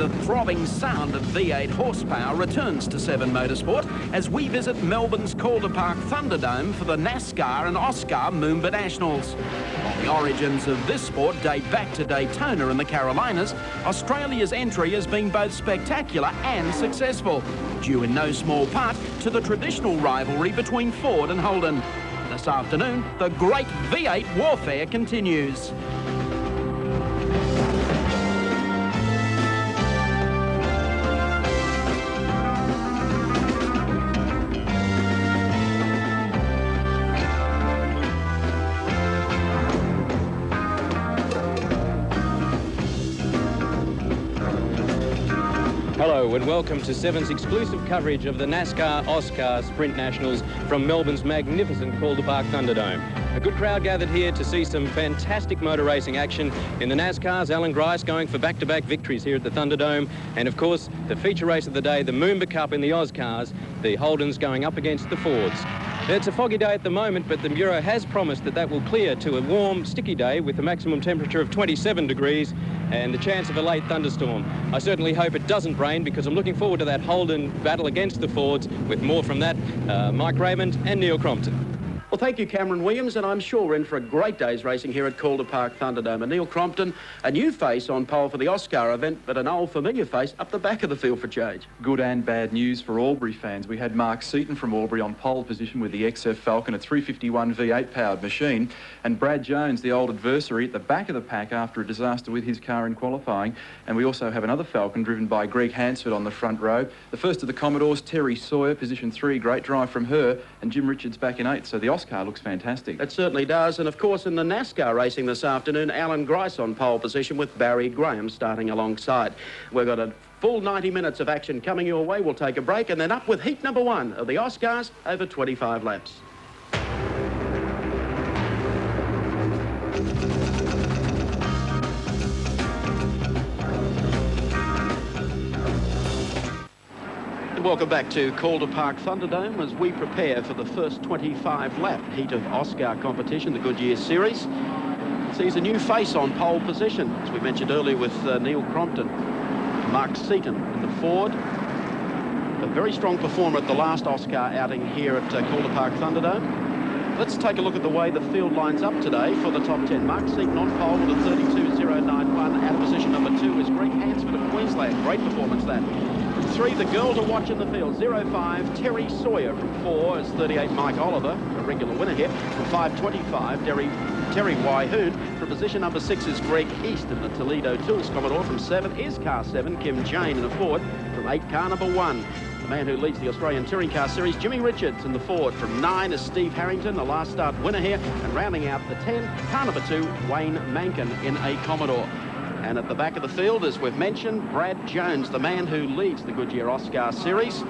the throbbing sound of V8 horsepower returns to Seven Motorsport as we visit Melbourne's Calder Park Thunderdome for the NASCAR and AUSCAR Moomba Nationals. While the origins of this sport date back to Daytona in the Carolinas, Australia's entry has been both spectacular and successful, due in no small part to the traditional rivalry between Ford and Holden. This afternoon, the great V8 warfare continues. Hello and welcome to Seven's exclusive coverage of the NASCAR AUSCAR Sprint Nationals from Melbourne's magnificent Calder Park Thunderdome. A good crowd gathered here to see some fantastic motor racing action in the NASCARs. Allan Grice going for back-to-back victories here at the Thunderdome, and of course the feature race of the day, the Moomba Cup in the AUSCARs, the Holdens going up against the Fords. It's a foggy day at the moment, but the Bureau has promised that will clear to a warm, sticky day with a maximum temperature of 27 degrees and the chance of a late thunderstorm. I certainly hope it doesn't rain because I'm looking forward to that Holden battle against the Fords. With more from that, Mike Raymond and Neil CROMPTON. Well, thank you, Cameron Williams, and I'm sure we're in for a great day's racing here at Calder Park Thunderdome. And Neil CROMPTON, a new face on pole for the AUSCAR event, but an old familiar face up the back of the field for change. Good and bad news for Albury fans. We had Mark Seaton from Albury on pole position with the XF Falcon, a 351 V8 powered machine, and Brad Jones, the old adversary, at the back of the pack after a disaster with his car in qualifying. And we also have another Falcon driven by Greg Hansford on the front row. The first of the Commodores, TERRI Sawyer, position 3, great drive from her, and Jim Richards back in 8th. So the AUSCAR looks fantastic. It certainly does. And of course, in the NASCAR racing this afternoon, Allan Grice on pole position with Barry Graham starting alongside. We've got a full 90 minutes of action coming your way. We'll take a break and then up with heat number 1 of the AUSCARs over 25 laps. Welcome back to Calder Park Thunderdome as we prepare for the first 25-lap heat of AUSCAR competition, the Goodyear Series. It sees a new face on pole position, as we mentioned earlier with Neil CROMPTON. Mark Seaton in the Ford. A very strong performer at the last AUSCAR outing here at Calder Park Thunderdome. Let's take a look at the way the field lines up today for the top 10. Mark Seaton on pole with a 32.091. Out of position number 2 is Greg Hansford of Queensland. Great performance that. From 3, the girl to watch in the field, 05, TERRI Sawyer. From 4 is 38, Mike Oliver, a regular winner here. From 5.25, Terry Wyhoon. From position number 6 is Greg East in the Toledo Tools Commodore. From 7 is car 7, Kim Jane in the Ford. From 8, car number 1, the man who leads the Australian Touring Car Series, Jimmy Richards in the Ford. From 9 is Steve Harrington, the last start winner here. And rounding out the 10, car number 2, Wayne Mankin in a Commodore. And at the back of the field, as we've mentioned, Brad Jones, the man who leads the Goodyear AUSCAR Series,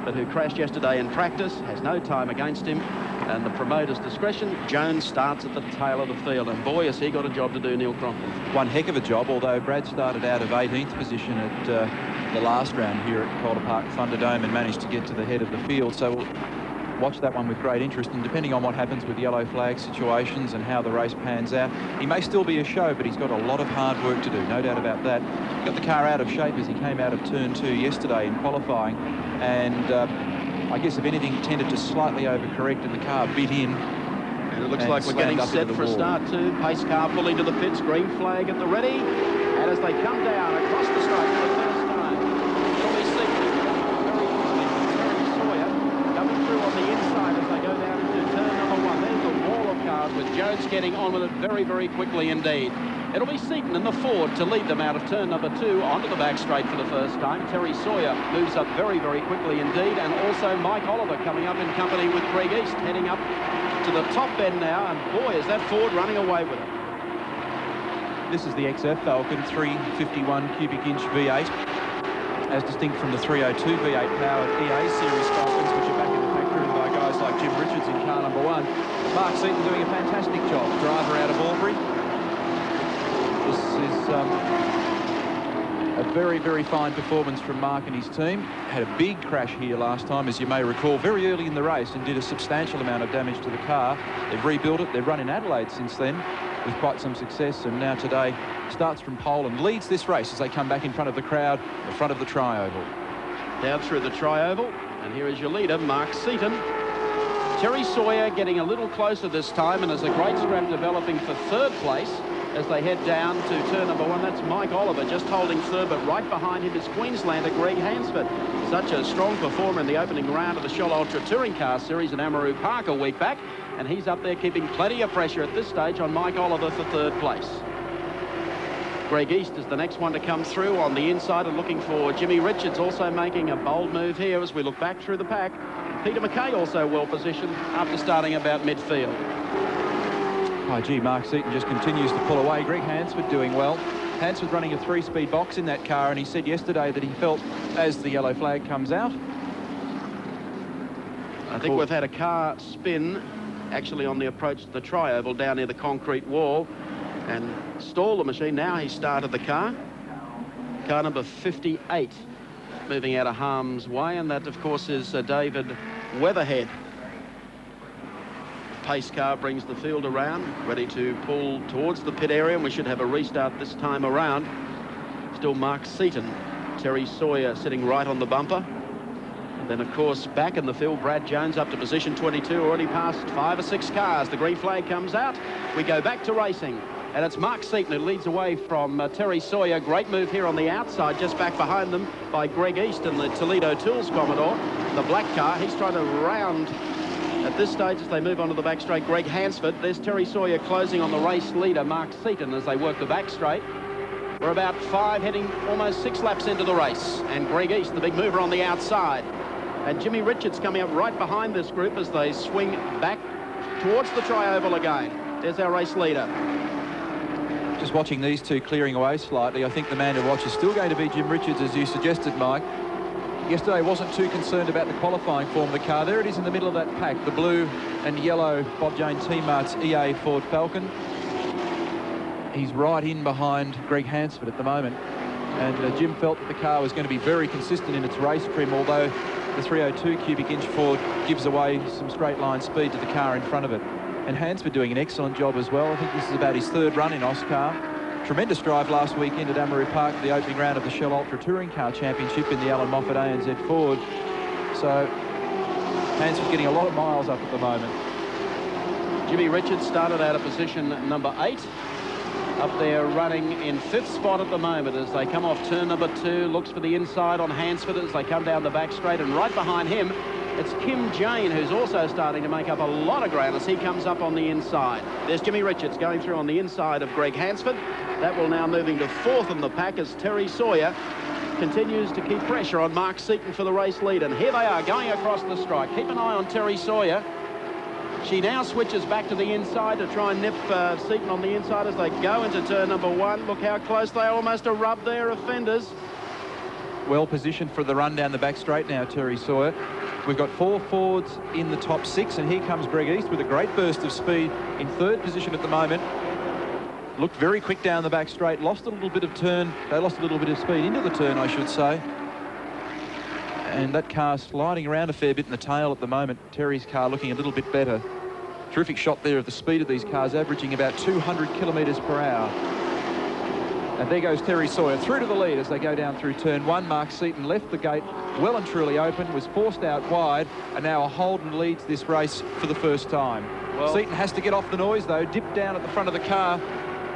but who crashed yesterday in practice, has no time against him. And the promoter's discretion, Jones starts at the tail of the field. And boy, has he got a job to do, Neil CROMPTON. One heck of a job, although Brad started out of 18th position at the last round here at Calder Park Thunderdome and managed to get to the head of the field. So we'll watch that one with great interest, and depending on what happens with yellow flag situations and how the race pans out, he may still be a show, but he's got a lot of hard work to do, no doubt about that. Got the car out of shape as he came out of turn 2 yesterday in qualifying, and I guess if anything tended to slightly overcorrect and the car bit in. And it looks like we're getting set for a start too. Pace car pulling to the pits, green flag at the ready, and as they come down across the straight for the first time, it'll be on the inside as they go down into turn number 1. There's a wall of cars with Jones getting on with it very, very quickly indeed. It'll be Seaton in the Ford to lead them out of turn number 2 onto the back straight for the first time. TERRI Sawyer moves up very, very quickly indeed, and also Mike Oliver coming up in company with Greg East, heading up to the top end now, and boy, is that Ford running away with it. This is the XF Falcon 351 cubic inch V8, as distinct from the 302 V8 powered EA series Falcons, which are back in the factory by guys like Jim Richards in car number 1. Mark Seaton doing a fantastic job, driver out of Albury. This is a very, very fine performance from Mark and his team. Had a big crash here last time, as you may recall, very early in the race, and did a substantial amount of damage to the car. They've rebuilt it. They've run in Adelaide since then. with quite some success, and now today starts from pole and leads this race as they come back in front of the crowd, the front of the tri-oval. Down through the tri-oval, and here is your leader, Mark Seaton. TERRI Sawyer getting a little closer this time, and there's a great scrap developing for third place as they head down to turn number 1. That's Mike Oliver just holding third, but right behind him is Queenslander Greg Hansford. Such a strong performer in the opening round of the Shell Ultra Touring Car Series in Amaru Park a week back, and he's up there keeping plenty of pressure at this stage on Mike Oliver for third place. Greg East is the next one to come through on the inside, and looking for Jimmy Richards, also making a bold move here as we look back through the pack. Peter McKay also well positioned after starting about midfield. Oh, gee, Mark Seaton just continues to pull away. Greg Hansford doing well. Hansford running a 3-speed box in that car, and he said yesterday that he felt as the yellow flag comes out. I think we've had a car spin actually on the approach to the tri-oval down near the concrete wall and stall the machine. Now he started the car. Car number 58 moving out of harm's way, and that of course is David Weatherhead. Pace car brings the field around, ready to pull towards the pit area, and we should have a restart this time around. Still Mark Seaton, TERRI Sawyer sitting right on the bumper. And then of course back in the field, Brad Jones up to position 22, already past 5 or 6 cars. The green flag comes out. We go back to racing, and it's Mark Seaton who leads away from TERRI Sawyer. Great move here on the outside, just back behind them by Greg East and the Toledo Tools Commodore, the black car. He's trying to round at this stage as they move onto the back straight Greg Hansford. There's TERRI Sawyer closing on the race leader Mark Seaton as they work the back straight. We're about 5, heading almost 6 laps into the race, and Greg East, the big mover on the outside, and Jimmy Richards coming up right behind this group as they swing back towards the tri-oval again. There's our race leader. Just watching these two clearing away slightly, I think the man to watch is still going to be Jim Richards, as you suggested, Mike. Yesterday wasn't too concerned about the qualifying form of the car. There it is in the middle of that pack, the blue and yellow Bob Jane T-Mart's EA Ford Falcon. He's right in behind Greg Hansford at the moment, and Jim felt that the car was going to be very consistent in its race trim, although the 302 cubic inch Ford gives away some straight line speed to the car in front of it. And Hansford doing an excellent job as well. I think this is about his 3rd run in AUSCAR. Tremendous drive last weekend at Amaru Park for the opening round of the Shell Ultra Touring Car Championship in the Allan Moffat ANZ Ford. So Hansford getting a lot of miles up at the moment. Jimmy Richards started out of position number 8. Up there running in 5th spot at the moment as they come off turn number 2. Looks for the inside on Hansford as they come down the back straight, and right behind him it's Kim Jane, who's also starting to make up a lot of ground as he comes up on the inside. There's Jimmy Richards going through on the inside of Greg Hansford. That will now moving to 4th in the pack as TERRI Sawyer continues to keep pressure on Mark Seaton for the race lead. And here they are going across the strike. Keep an eye on TERRI Sawyer. She now switches back to the inside to try and nip Seaton on the inside as they go into turn number 1. Look how close they are, almost a rub there of fenders. Well positioned for the run down the back straight now, TERRI Sawyer. We've got 4 Fords in the top 6, and here comes Greg East with a great burst of speed in 3rd position at the moment. Looked very quick down the back straight, lost a little bit of turn. They lost a little bit of speed into the turn, I should say. And that car sliding around a fair bit in the tail at the moment. TERRI's car looking a little bit better. Terrific shot there of the speed of these cars, averaging about 200 kilometres per hour. And there goes TERRI Sawyer through to the lead as they go down through turn 1. Mark Seaton left the gate well and truly open, was forced out wide, and now a Holden leads this race for the first time. Well, Seaton has to get off the noise though, dipped down at the front of the car,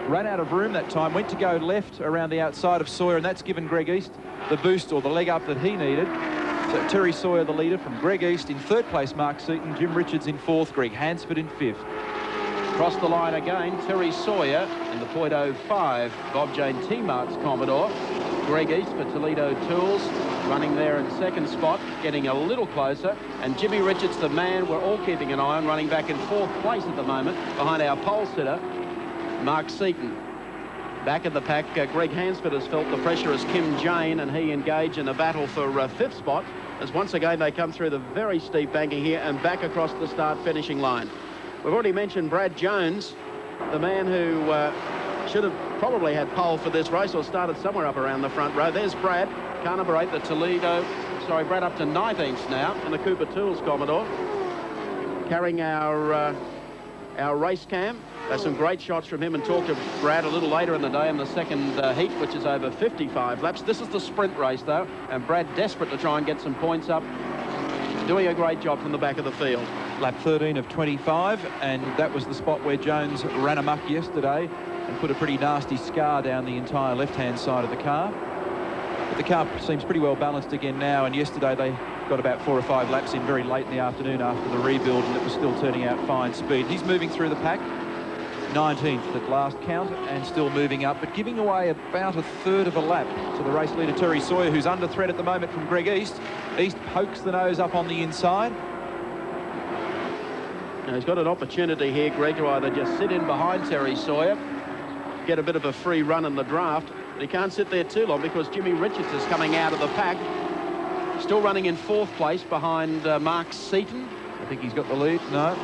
ran out of room that time, went to go left around the outside of Sawyer, and that's given Greg East the boost or the leg up that he needed. So TERRI Sawyer the leader from Greg East in 3rd place, Mark Seaton, Jim Richards in 4th, Greg Hansford in 5th. Across the line again, TERRI Sawyer in the .05 Bob Jane T-Mart's Commodore. Greg East for Toledo Tools running there in 2nd spot, getting a little closer. And Jimmy Richards, the man we're all keeping an eye on, running back in 4th place at the moment behind our pole sitter, Mark Seaton. Back in the pack, Greg Hansford has felt the pressure as Kim Jane, and he engaged in a battle for 5th spot as once again they come through the very steep banking here and back across the start-finishing line. We've already mentioned Brad Jones, the man who should have probably had pole for this race or started somewhere up around the front row. There's Brad, car number 8, the Toledo. Sorry, Brad up to 19th now in the Cooper Tools Commodore. Carrying our our race cam. There's some great shots from him, and talk to Brad a little later in the day in the second heat, which is over 55 laps. This is the sprint race, though, and Brad desperate to try and get some points up. Doing a great job from the back of the field. Lap 13 of 25, and that was the spot where Jones ran amok yesterday and put a pretty nasty scar down the entire left-hand side of the car. But the car seems pretty well balanced again now, and yesterday they got about 4 or 5 laps in very late in the afternoon after the rebuild, and it was still turning out fine speed. He's moving through the pack, 19th at last count, and still moving up, but giving away about a third of a lap to the race leader TERRI SAWYER, who's under threat at the moment from Greg East. East pokes the nose up on the inside. Now he's got an opportunity here, Greg, to either just sit in behind TERRI SAWYER, get a bit of a free run in the draft, but he can't sit there too long because Jimmy Richards is coming out of the pack, still running in 4th place behind Mark Seaton. I think he's got the lead. No.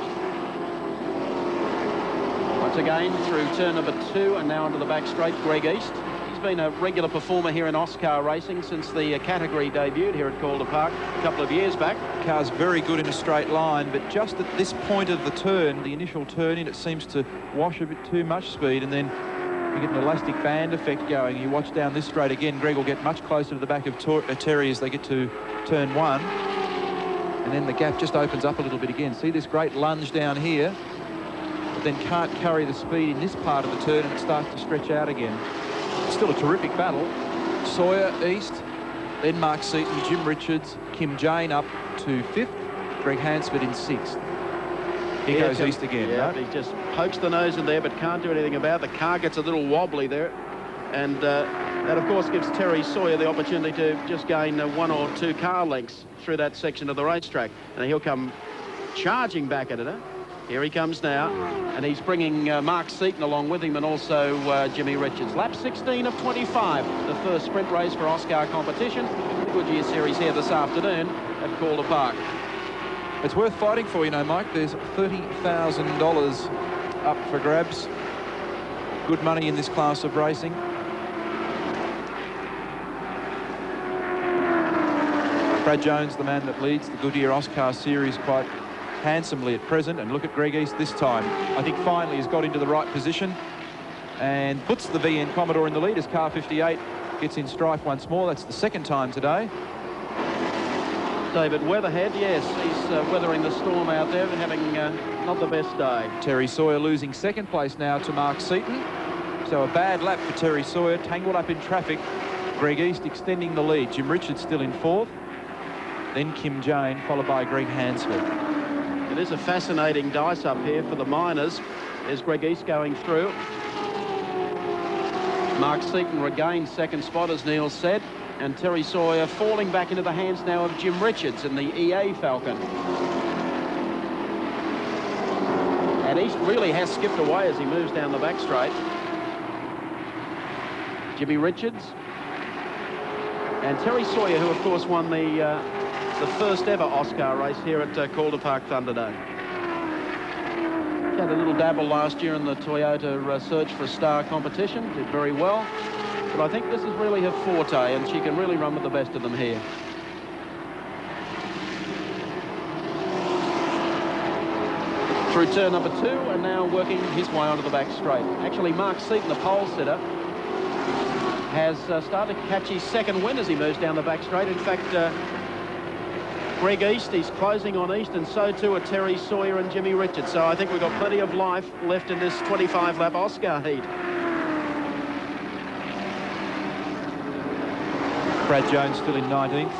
Once again through turn number 2 and now onto the back straight, Greg East. He's been a regular performer here in AUSCAR racing since the category debuted here at Calder Park a couple of years back. Car's very good in a straight line, but just at this point of the turn, the initial turn in, it seems to wash a bit too much speed, and then you get an elastic band effect going. You watch down this straight again, Greg will get much closer to the back of TERRI as they get to turn 1, and then the gap just opens up a little bit again. See this great lunge down here, but then can't carry the speed in this part of the turn, and it starts to stretch out again. It's still a terrific battle. SAWYER East, then Mark Seaton, Jim Richards, Kim Jane up to 5th, Greg Hansford in 6th. Here goes East again. Yeah, right? he just pokes the nose in there but can't do anything about it. The car gets a little wobbly there, and that of course gives TERRI SAWYER the opportunity to just gain 1 or 2 car lengths through that section of the racetrack, and he'll come charging back at it. Here he comes now, and he's bringing Mark Seaton along with him, and also Jimmy Richards. Lap 16 of 25, the first sprint race for AUSCAR competition, the Goodyear Series here this afternoon at Calder Park. It's worth fighting for, you know, Mike. There's $30,000 up for grabs. Good money in this class of racing. Brad Jones, the man that leads the Goodyear AUSCAR Series quite handsomely at present, and look at Greg East this time. I think finally he's got into the right position and puts the VN Commodore in the lead as car 58 gets in strife once more. That's the 2nd time today. David Weatherhead, yes, he's weathering the storm out there and having not the best day. TERRI SAWYER losing 2nd place now to Mark Seaton. So a bad lap for TERRI SAWYER, tangled up in traffic. Greg East extending the lead. Jim Richards still in 4th. Then Kim Jane, followed by Greg Hansford. It is a fascinating dice up here for the minors. There's Greg East going through. Mark Seaton regains 2nd spot, as Neil said, and TERRI SAWYER falling back into the hands now of Jim Richards in the EA Falcon. And East really has skipped away as he moves down the back straight. Jimmy Richards and TERRI SAWYER, who of course won the first ever AUSCAR race here at Calder Park Thunderdome. She had a little dabble last year in the Toyota Search for a Star competition, did very well, but I think this is really her forte, and she can really run with the best of them here. Through turn number 2, and now working his way onto the back straight. Actually, Mark Seaton, the pole sitter, has started to catch his 2nd win as he moves down the back straight. In fact, Greg East, he's closing on East, and so too are TERRI SAWYER and Jimmy Richards. So I think we've got plenty of life left in this 25-lap AUSCAR heat. Brad Jones still in 19th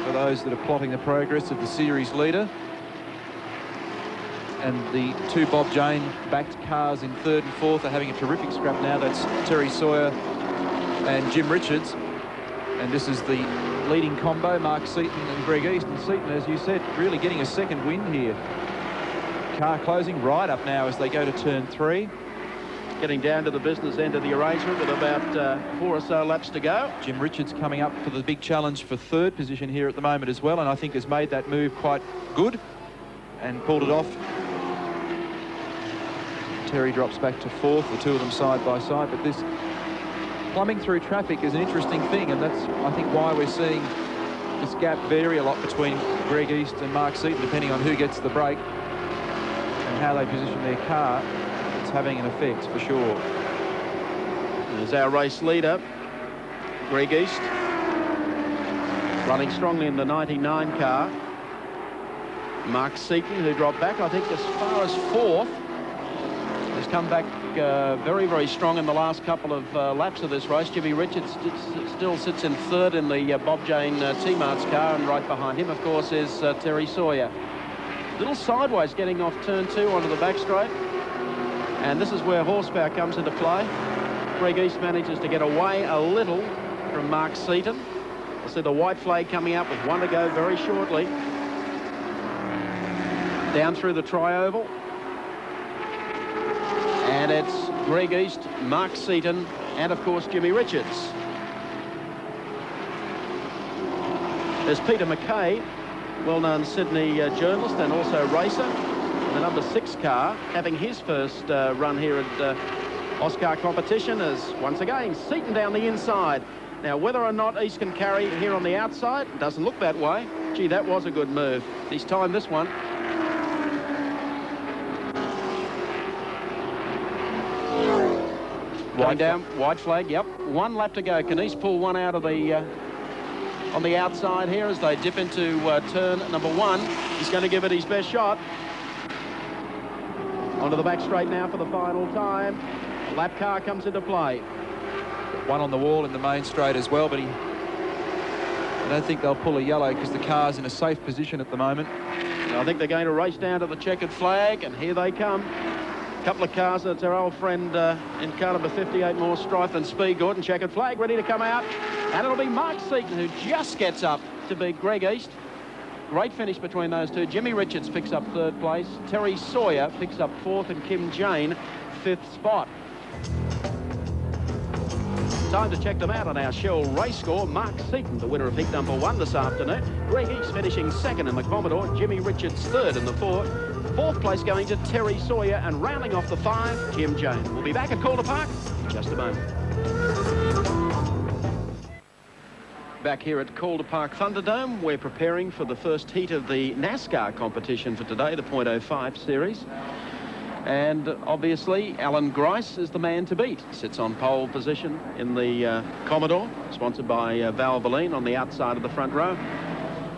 for those that are plotting the progress of the series leader. And the 2 Bob Jane-backed cars in 3rd and 4th are having a terrific scrap now. That's TERRI SAWYER and Jim Richards. And this is the leading combo, Mark Seaton and Greg East. And Seaton, as you said, really getting a 2nd win here. Car closing right up now as they go to turn 3. Getting down to the business end of the arrangement with about 4 or so laps to go. Jim Richards coming up for the big challenge for 3rd position here at the moment as well, and I think has made that move quite good and pulled it off. TERRI drops back to 4th, the 2 of them side by side, but this plumbing through traffic is an interesting thing, and that's, I think, why we're seeing this gap vary a lot between Greg East and Mark Seaton, depending on who gets the break. and how they position their car, it's having an effect for sure. There's our race leader, Greg East, running strongly in the 99 car. Mark Seaton, who dropped back, I think, as far as 4th, has come back very, very strong in the last couple of laps of this race. Jimmy Richards still sits in 3rd in the Bob Jane T-Mart's car, and right behind him, of course, is TERRI Sawyer. Little sideways getting off turn 2 onto the back straight, and this is where horsepower comes into play. Greg East manages to get away a little from Mark Seaton. We'll see the white flag coming up with 1 to go very shortly. Down through the tri-oval. And it's Greg East, Mark Seaton, and of course Jimmy Richards. There's Peter McKay, well-known Sydney journalist and also racer, the number 6 car, having his first run here at AUSCAR competition, as once again Seaton down the inside. Now, whether or not East can carry here on the outside, doesn't look that way. Gee, that was a good move. He's timed this one. Going down, white flag, yep. 1 lap to go. Can East pull one out of the on the outside here as they dip into turn number 1? He's going to give it his best shot. Onto the back straight now for the final time. Lap car comes into play. 1 on the wall in the main straight as well, but I don't think they'll pull a yellow because the car's in a safe position at the moment. I think they're going to race down to the checkered flag, and here they come. Couple of cars. That's our old friend in car number 58, more strife than speed. Gordon, checkered flag, ready to come out. And it'll be Mark Seaton who just gets up to beat Greg East. Great finish between those two. Jimmy Richards picks up 3rd place. TERRI Sawyer picks up 4th, and Kim Jane 5th spot. Time to check them out on our Shell race score. Mark Seaton, the winner of heat number 1 this afternoon. Greg East finishing 2nd in the Commodore. Jimmy Richards 3rd in the Ford. 4th place going to TERRI Sawyer, and rounding off the 5, Kim Jane. We'll be back at Calder Park in just a moment. Back here at Calder Park Thunderdome, we're preparing for the first heat of the NASCAR competition for today, the .05 series. And obviously, Allan Grice is the man to beat. Sits on pole position in the Commodore, sponsored by VALVOLINE on the outside of the front row.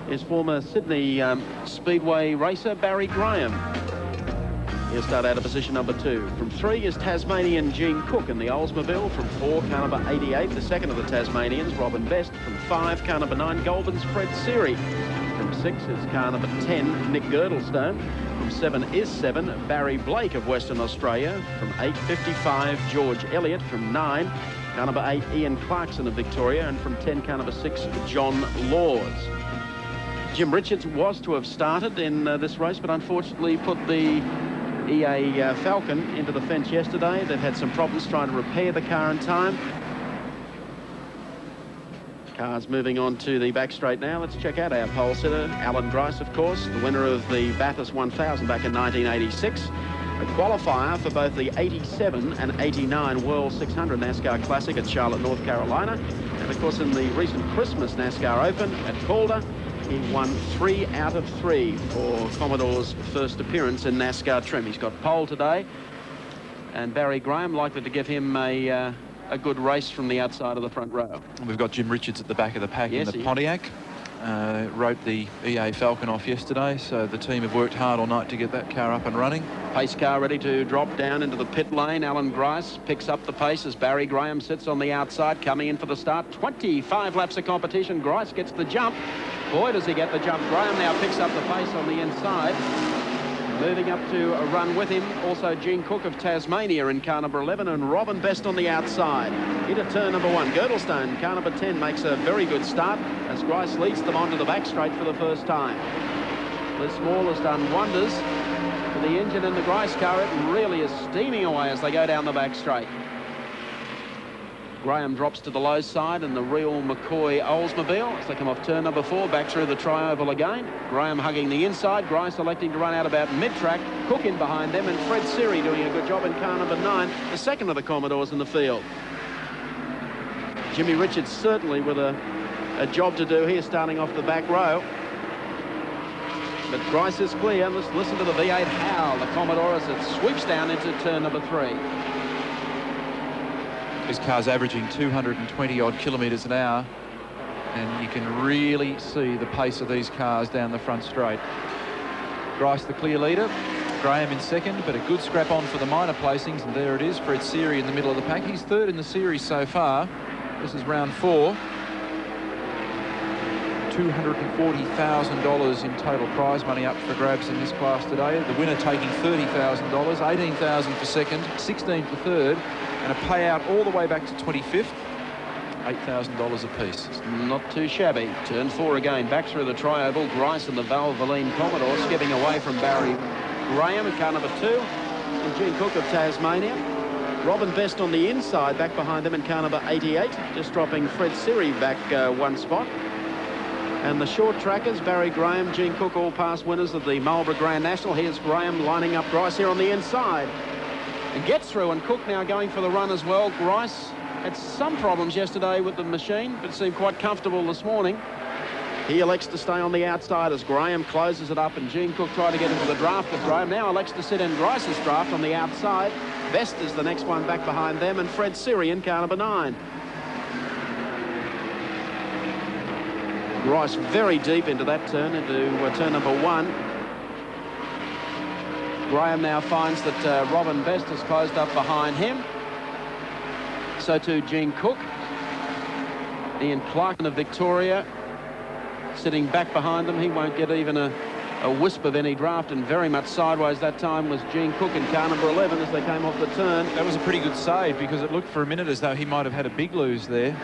Is former Sydney Speedway racer Barry Graham. He'll start out of position number 2. From 3 is Tasmanian Gene Cook in the Oldsmobile. From 4, car number 88, the second of the Tasmanians, Robin Best. From 5, car number 9, Goulburn's Fred Seary. From 6 is car number 10, Nick Girdlestone. From 7 is 7, Barry Blake of Western Australia. From 8, 55, George Elliott. From 9, car number 8, Ian Clarkson of Victoria. And from 10, car number 6, John Laws. Jim Richards was to have started in this race, but unfortunately put the EA Falcon into the fence yesterday. They've had some problems trying to repair the car in time. Cars moving on to the back straight now. Let's check out our pole sitter, Allan Grice, of course, the winner of the Bathurst 1000 back in 1986. A qualifier for both the 87 and 89 World 600 NASCAR Classic at Charlotte, North Carolina. And of course, in the recent Christmas NASCAR Open at Calder, he won 3 out of 3 for Commodore's first appearance in NASCAR trim. He's got pole today, and Barry Graham likely to give him a good race from the outside of the front row. We've got Jim Richards at the back of the pack, yes, in the Pontiac. Wrote the EA Falcon off yesterday, so the team have worked hard all night to get that car up and running. Pace car ready to drop down into the pit lane. Allan Grice picks up the pace as Barry Graham sits on the outside, coming in for the start. 25 laps of competition. Grice gets the jump. Boy, does he get the jump. Graham now picks up the pace on the inside. Moving up to a run with him, also Gene Cook of Tasmania in car number 11, and Robin Best on the outside. Into turn number 1. Girdlestone, car number 10, makes a very good start as Grice leads them onto the back straight for the first time. Liz Small has done wonders for the engine in the Grice car. It really is steaming away as they go down the back straight. Graham drops to the low side in the real McCoy Oldsmobile as they come off turn number 4, back through the tri-oval again. Graham hugging the inside, Grice electing to run out about mid-track. Cook in behind them, and Fred Seary doing a good job in car number 9, the second of the Commodores in the field. Jimmy Richards certainly with a job to do here, starting off the back row. but Grice is clear. Let's listen to the V8 howl, the Commodore, as it sweeps down into turn number 3. This car's averaging 220 odd kilometres an hour, and you can really see the pace of these cars down the front straight. Grice the clear leader, Graham in second, but a good scrap on for the minor placings, and there it is, Fred Seary in the middle of the pack. He's third in the series so far. This is round 4. $240,000 in total prize money up for grabs in this class today. The winner taking $30,000, $18,000 for second, $16,000 for third, and a payout all the way back to 25th, $8,000 apiece. Not too shabby. Turn 4 again, back through the tri-oval. Grice and the Valvoline Commodore skipping away from Barry Graham in car number 2, and Gene Cook of Tasmania. Robin Best on the inside, back behind them in car number 88, just dropping Fred Seary back 1 spot. And the short trackers, Barry Graham, Gene Cook, all past winners of the Marlborough Grand National. Here's Graham lining up Grice here on the inside. And gets through, and Cook now going for the run as well. Grice had some problems yesterday with the machine, but seemed quite comfortable this morning. He elects to stay on the outside as Graham closes it up, and Gene Cook tried to get into the draft with Graham. Now elects to sit in Grice's draft on the outside. Best is the next one back behind them, and Fred Seary in car number 9. Grice very deep into that turn, into turn number 1. Graham now finds that Robin Best has closed up behind him. So too Gene Cook. Ian Clark of Victoria sitting back behind them. He won't get even a wisp of any draft, and very much sideways that time was Gene Cook in car number 11 as they came off the turn. That was a pretty good save, because it looked for a minute as though he might have had a big lose there.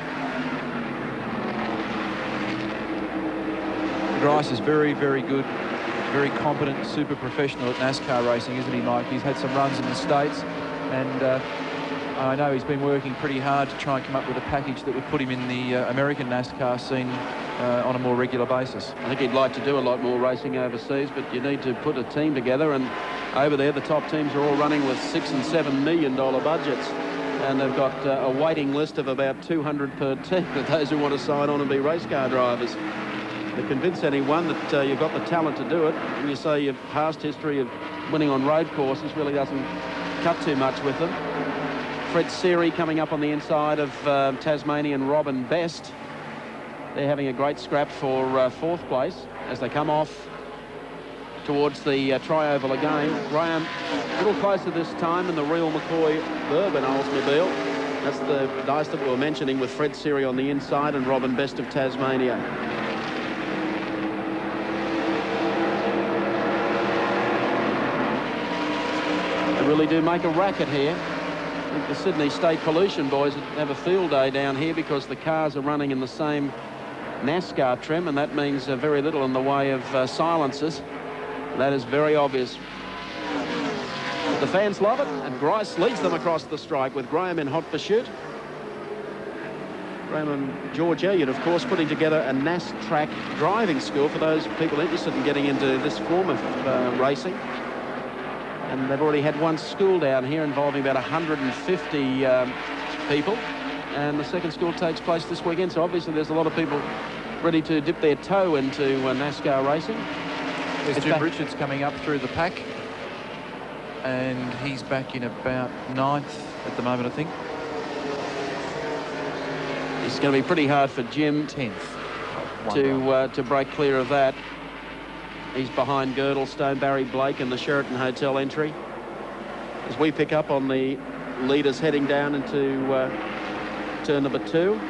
Grice is very, very good, very competent, super professional at NASCAR racing, isn't he, Mike? He's had some runs in the States, and I know he's been working pretty hard to try and come up with a package that would put him in the American NASCAR scene on a more regular basis. I think he'd like to do a lot more racing overseas, but you need to put a team together, and over there the top teams are all running with $6 and $7 million budgets, and they've got a waiting list of about 200 per team for those who want to sign on and be race car drivers. To convince anyone that you've got the talent to do it, and you say your past history of winning on road courses really doesn't cut too much with them. Fred Seary coming up on the inside of Tasmanian Robin Best. They're having a great scrap for 4th place as they come off towards the tri-oval again. Graham a little closer this time in the Real McCoy Bourbon Oldsmobile. That's the dice that we were mentioning, with Fred Seary on the inside and Robin Best of Tasmania. They really do make a racket here. I think the Sydney State Pollution boys have a field day down here, because the cars are running in the same NASCAR trim, and that means very little in the way of silencers. That is very obvious. But the fans love it, and Grice leads them across the strike with Graham in hot pursuit. Raymond George Elliott, of course, putting together a NASTrack driving school for those people interested in getting into this form of racing. And they've already had one school down here involving about 150 people. And the second school takes place this weekend. So obviously there's a lot of people ready to dip their toe into NASCAR racing. There's Jim Richards coming up through the pack. And he's back in about 9th at the moment, I think. It's going to be pretty hard for Jim 10th to break clear of that. He's behind Girdlestone, Barry Blake, and the Sheraton Hotel entry. As we pick up on the leaders heading down into turn number 2.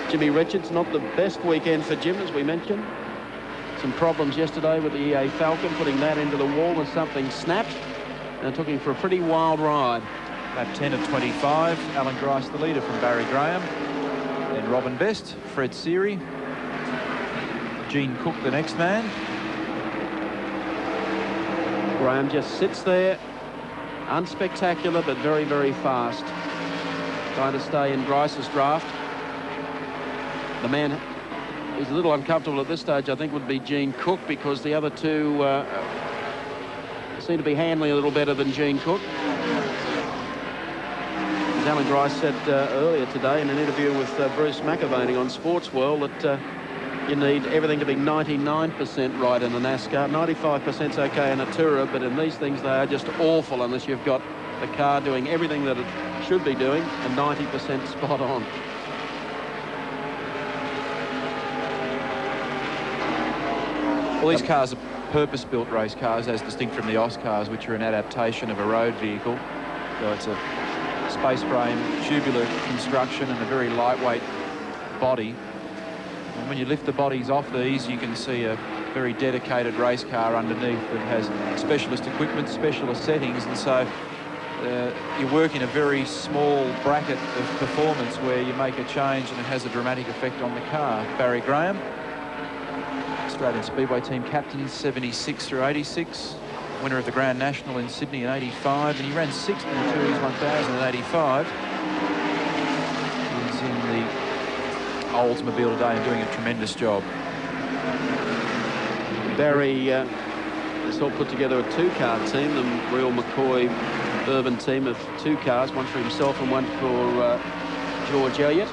Jimmy Richards, not the best weekend for Jim, as we mentioned. Some problems yesterday with the EA Falcon, putting that into the wall as something snapped, and took him for a pretty wild ride. Lap 10 of 25, Alan Grice the leader from Barry Graham. Then Robin Best, Fred Seary, Gene Cook the next man. Graham just sits there, unspectacular but very, very fast. Trying to stay in Grice's draft. The man who's a little uncomfortable at this stage, I think, would be Gene Cook, because the other two seem to be handling a little better than Gene Cook. As Alan Grice said earlier today in an interview with Bruce McAvaney on Sports World, that You need everything to be 99% right in a NASCAR. 95%'s okay in a tourer, but in these things they are just awful unless you've got the car doing everything that it should be doing and 90% spot on. Well, these cars are purpose-built race cars, as distinct from the AUSCARs, which are an adaptation of a road vehicle. So it's a space frame, tubular construction and a very lightweight body. And when you lift the bodies off these, you can see a very dedicated race car underneath that has specialist equipment, specialist settings, and so you work in a very small bracket of performance where you make a change and it has a dramatic effect on the car. Barry Graham, Australian Speedway team captain, 76 through 86, winner of the Grand National in Sydney in 85, and he ran 6th in the Series 1000 in 85. He's in the Oldsmobile today and doing a tremendous job. Barry has all put together a two-car team, the Real McCoy urban team of two cars, one for himself and one for George Elliott.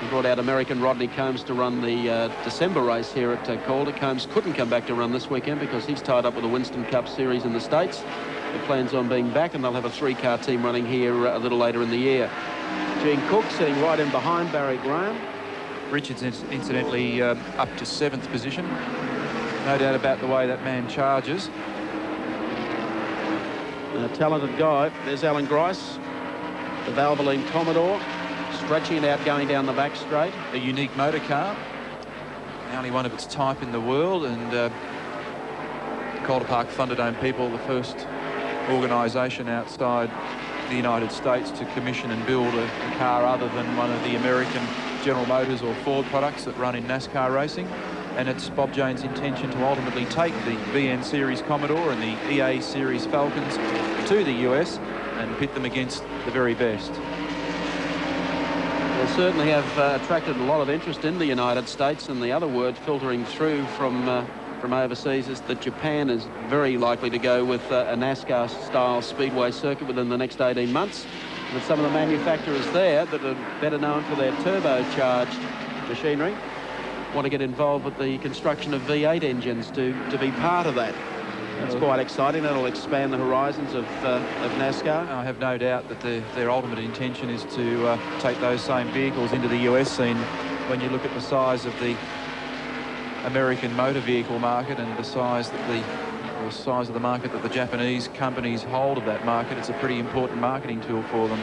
He brought out American Rodney Combs to run the December race here at Calder. Combs couldn't come back to run this weekend because he's tied up with the Winston Cup Series in the States. He plans on being back, and they'll have a three-car team running here a little later in the year. Gene Cook sitting right in behind Barry Graham. Richards, incidentally, up to 7th position. No doubt about the way that man charges. A talented guy. There's Alan Grice, the Valvoline Commodore, stretching it out, going down the back straight. A unique motor car, the only one of its type in the world, and Calder Park Thunderdome people, the first organisation outside the United States to commission and build a car other than one of the American General Motors or Ford products that run in NASCAR racing. And it's Bob Jane's intention to ultimately take the VN Series Commodore and the EA Series Falcons to the US and pit them against the very best. They certainly have attracted a lot of interest in the United States, and the other word filtering through from overseas is that Japan is very likely to go with a NASCAR-style speedway circuit within the next 18 months. With some of the manufacturers there that are better known for their turbocharged machinery want to get involved with the construction of V8 engines to be part of that. That's quite exciting. That'll expand the horizons of NASCAR. I have no doubt that their ultimate intention is to take those same vehicles into the US scene. When you look at the size of the American motor vehicle market and the size of the market that the Japanese companies hold of that market, it's a pretty important marketing tool for them.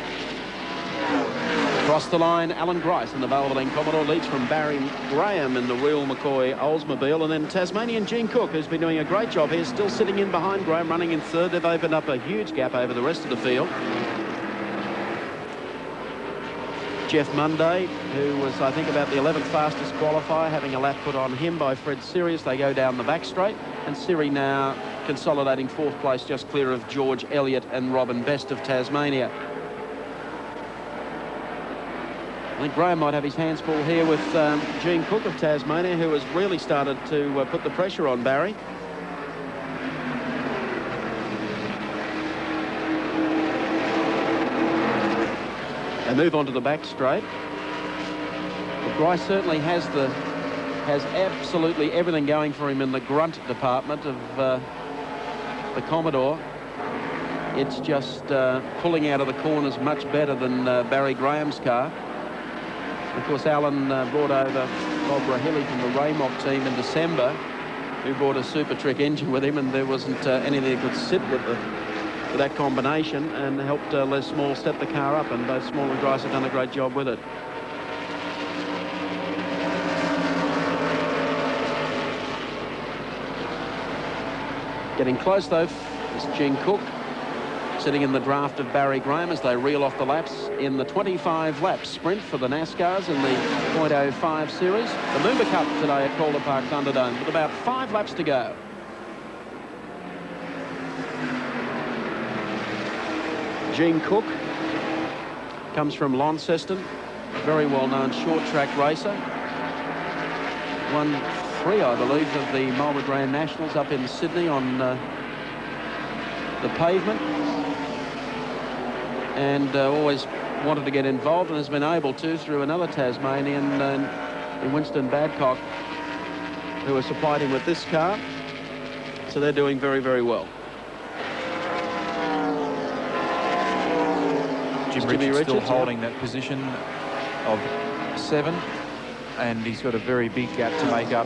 Across the line, Alan Grice in the Valvoline Commodore leads from Barry Graham in the Real McCoy Oldsmobile, and then Tasmanian Gene Cook, who's been doing a great job here, still sitting in behind Graham, running in third. They've opened up a huge gap over the rest of the field. Jeff Munday, who was, I think, about the 11th fastest qualifier, having a lap put on him by Fred Sirius. They go down the back straight, and Siri now consolidating 4th place, just clear of George Elliott and Robin Best of Tasmania. I think Graham might have his hands full here with Gene Cook of Tasmania, who has really started to put the pressure on Barry. They move on to the back straight. But Grice certainly has absolutely everything going for him in the grunt department of the Commodore. It's just pulling out of the corners much better than Barry Graham's car. Of course, Allan brought over Bob Rahilly from the Raymond team in December, who brought a Super Trick engine with him, and there wasn't anything that could sit with that combination, and helped Les Small step the car up, and both Small and Grice have done a great job with it. Getting close, though, is Gene Cook, sitting in the draft of Barry Graham as they reel off the laps in the 25-lap sprint for the NASCARs in the .05 series. The Moomba Cup today at Calder Park Thunderdome with about 5 laps to go. Gene Cook comes from Launceston, very well-known short-track racer. Won 3, I believe, of the Marlborough Grand Nationals up in Sydney on the pavement. And always wanted to get involved, and has been able to through another Tasmanian in Winston Badcock, who have supplied him with this car. So they're doing very, very well. Jimmy Richards still holding that position of 7, and he's got a very big gap to make up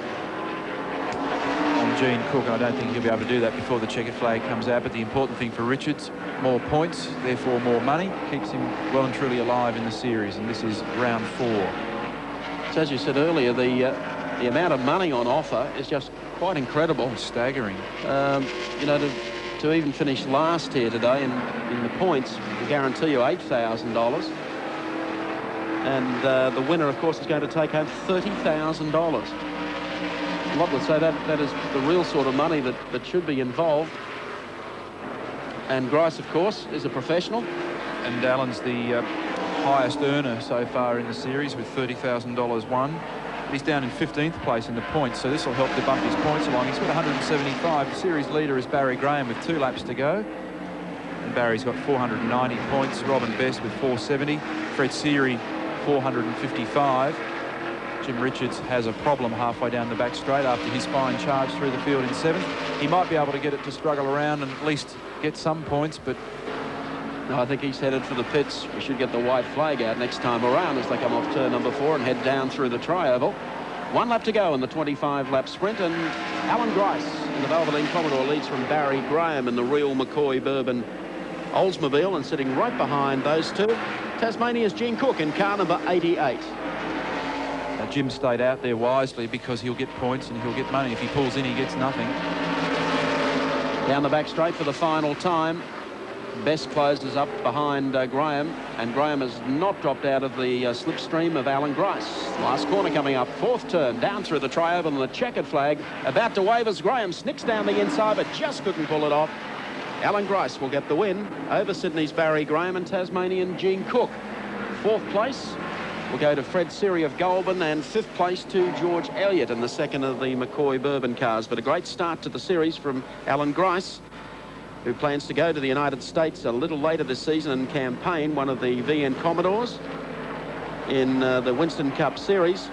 on Gene Cook, and I don't think he'll be able to do that before the checkered flag comes out. But the important thing for Richards, more points, therefore more money, keeps him well and truly alive in the series, and this is round 4. So as you said earlier, the amount of money on offer is just quite incredible. Staggering. You know, to even finish last here today in the points, we guarantee you $8,000. And the winner, of course, is going to take home $30,000. A lot would say that is the real sort of money that should be involved. And Grice, of course, is a professional. And Allan's the highest earner so far in the series with $30,000 won. He's down in 15th place in the points, so this will help to bump his points along. He's got 175. The series leader is Barry Graham with 2 laps to go. And Barry's got 490 points. Robin Best with 470. Fred Seary, 455. Jim Richards has a problem halfway down the back straight after his fine charge through the field in 7th. He might be able to get it to struggle around and at least get some points, but no, I think he's headed for the pits. We should get the white flag out next time around as they come off turn number 4 and head down through the tri-oval. 1 lap to go in the 25-lap sprint, and Allan Grice in the Valvoline Commodore leads from Barry Graham in the real McCoy Bourbon Oldsmobile, and sitting right behind those two, Tasmania's Gene Cook in car number 88. Now, Jim stayed out there wisely because he'll get points and he'll get money. If he pulls in, he gets nothing. Down the back straight for the final time. Best closes up behind Graham, and Graham has not dropped out of the slipstream of Allan Grice. Last corner coming up, 4th turn, down through the tri-oval, and the checkered flag about to wave as Graham snicks down the inside, but just couldn't pull it off. Allan Grice will get the win over Sydney's Barry Graham and Tasmanian Gene Cook. 4th place will go to Fred Seary of Goulburn, and 5th place to George Elliott in the second of the McCoy Bourbon cars. But a great start to the series from Allan Grice, who plans to go to the United States a little later this season and campaign one of the VN Commodores in the Winston Cup Series.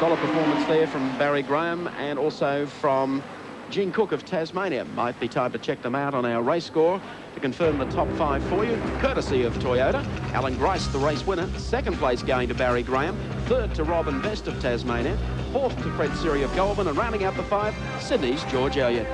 Solid performance there from Barry Graham and also from Gene Cook of Tasmania. Might be time to check them out on our race score to confirm the top 5 for you, courtesy of Toyota. Allan Grice, the race winner. 2nd place going to Barry Graham. 3rd to Robin Best of Tasmania. 4th to Fred Seary of Goulburn, and rounding out the 5, Sydney's George Elliott.